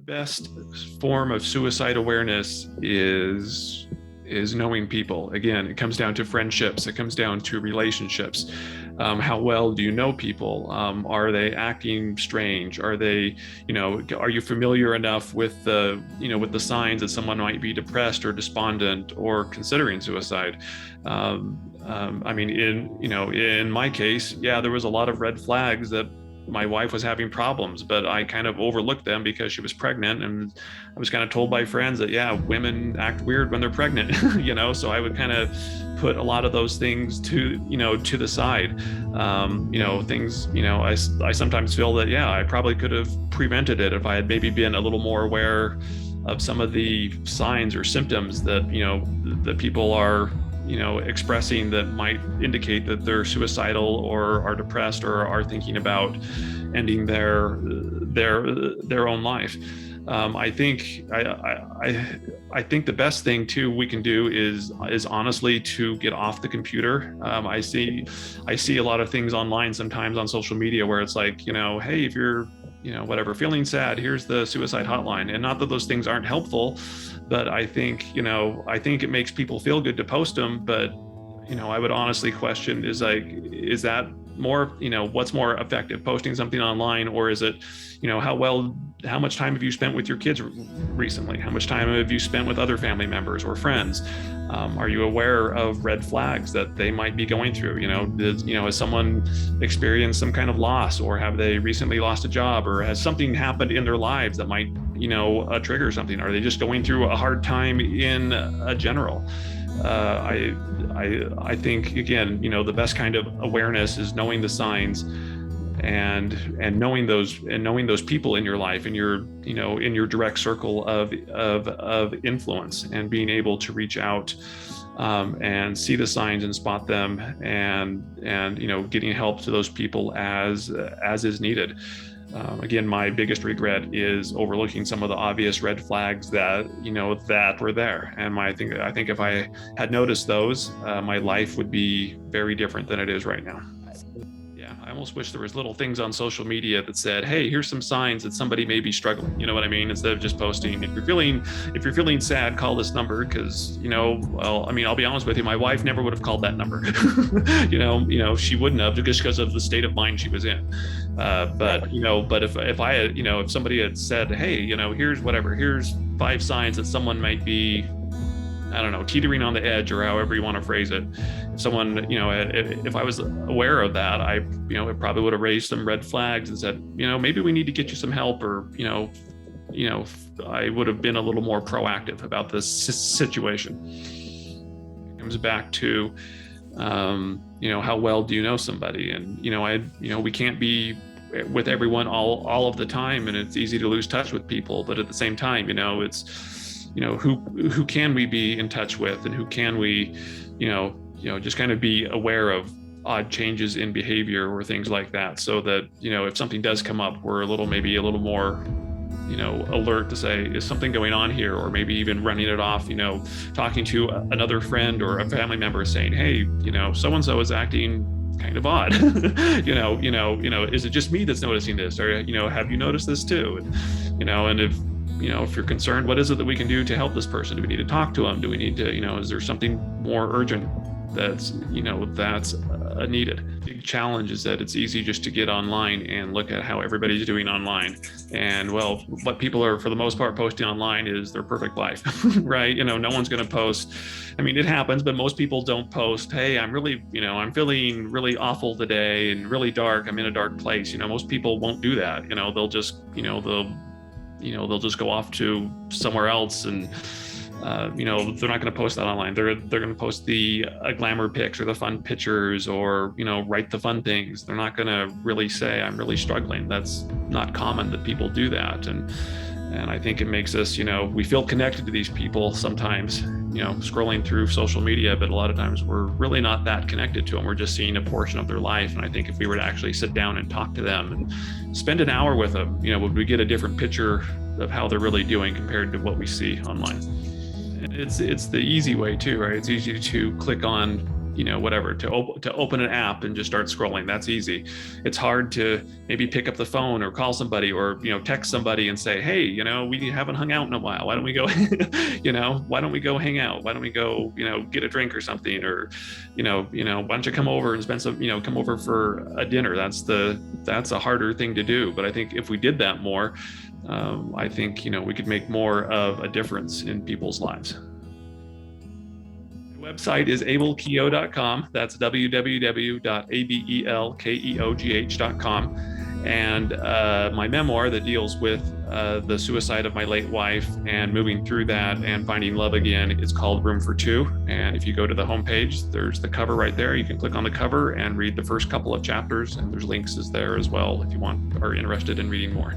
best form of suicide awareness is knowing people. Again, it comes down to friendships. It comes down to relationships. How well do you know people? Are they acting strange? Are they, are you familiar enough with with the signs that someone might be depressed or despondent or considering suicide? In my case, yeah, there was a lot of red flags that my wife was having problems, but I kind of overlooked them because she was pregnant, and I was kind of told by friends that, yeah, women act weird when they're pregnant, so I would kind of put a lot of those things to the side. I sometimes feel that, yeah, I probably could have prevented it if I had maybe been a little more aware of some of the signs or symptoms that, that people are expressing that might indicate that they're suicidal or are depressed or are thinking about ending their own life. I think the best thing too we can do is honestly to get off the computer. I see a lot of things online sometimes on social media where it's like, hey, if you're feeling sad, here's the suicide hotline. And not that those things aren't helpful, but I think it makes people feel good to post them. But, I would honestly question is that more, what's more effective, posting something online, or is it, how much time have you spent with your kids recently? How much time have you spent with other family members or friends? Are you aware of red flags that they might be going through? Has someone experienced some kind of loss, or have they recently lost a job, or has something happened in their lives that might, trigger something? Are they just going through a hard time in general? I think, again, the best kind of awareness is knowing the signs and knowing those people in your life, in your direct circle of influence, and being able to reach out and see the signs and spot them, and getting help to those people as is needed. Again, my biggest regret is overlooking some of the obvious red flags that were there. And I think if I had noticed those, my life would be very different than it is right now. Yeah, I almost wish there was little things on social media that said, hey, here's some signs that somebody may be struggling. You know what I mean? Instead of just posting, if you're feeling sad, call this number, because, I'll be honest with you, my wife never would have called that number. She wouldn't have, just because of the state of mind she was in. But if I had, if somebody had said, hey, here's 5 signs that someone might be, I don't know, teetering on the edge, or however you want to phrase it. If someone, if I was aware of that, it probably would have raised some red flags and said, maybe we need to get you some help, or, I would have been a little more proactive about this situation. It comes back to, how well do you know somebody? And, we can't be with everyone all of the time, and it's easy to lose touch with people. But at the same time, it's, who can we be in touch with, and who can we, just kind of be aware of odd changes in behavior or things like that, so that, if something does come up, we're maybe a little more, alert to say, is something going on here? Or maybe even running it off, talking to another friend or a family member saying, hey, so-and-so is acting kind of odd. Is it just me that's noticing this? Or, have you noticed this too? And if you're concerned, what is it that we can do to help this person? Do we need to talk to them? Do we need to, is there something more urgent that's needed? Big challenge is that it's easy just to get online and look at how everybody's doing online. And well, what people are for the most part posting online is their perfect life, right? No one's going to post. I mean, it happens, but most people don't post, hey, I'm really, I'm feeling really awful today and really dark. I'm in a dark place. Most people won't do that. They'll just, they'll just go off to somewhere else, and they're not going to post that online. They're going to post the glamour pics or the fun pictures, or write the fun things. They're not going to really say, I'm really struggling. That's not common that people do that. And I think it makes us, we feel connected to these people sometimes, scrolling through social media, but a lot of times we're really not that connected to them. We're just seeing a portion of their life. And I think if we were to actually sit down and talk to them and spend an hour with them, would we get a different picture of how they're really doing compared to what we see online? And it's the easy way too, right? It's easy to click on, whatever, to open an app and just start scrolling. That's easy. It's hard to maybe pick up the phone or call somebody or text somebody and say, hey, we haven't hung out in a while. Why don't we go why don't we go hang out? Why don't we go get a drink or something? Or why don't you come over and spend some come over for a dinner? That's a harder thing to do. But I think if we did that more, I think we could make more of a difference in people's lives. My website is abelkeogh.com. That's www.abelkeogh.com. And my memoir that deals with the suicide of my late wife and moving through that and finding love again is called Room for Two. And if you go to the homepage, there's the cover right there. You can click on the cover and read the first couple of chapters, and there's links there as well if you are interested in reading more.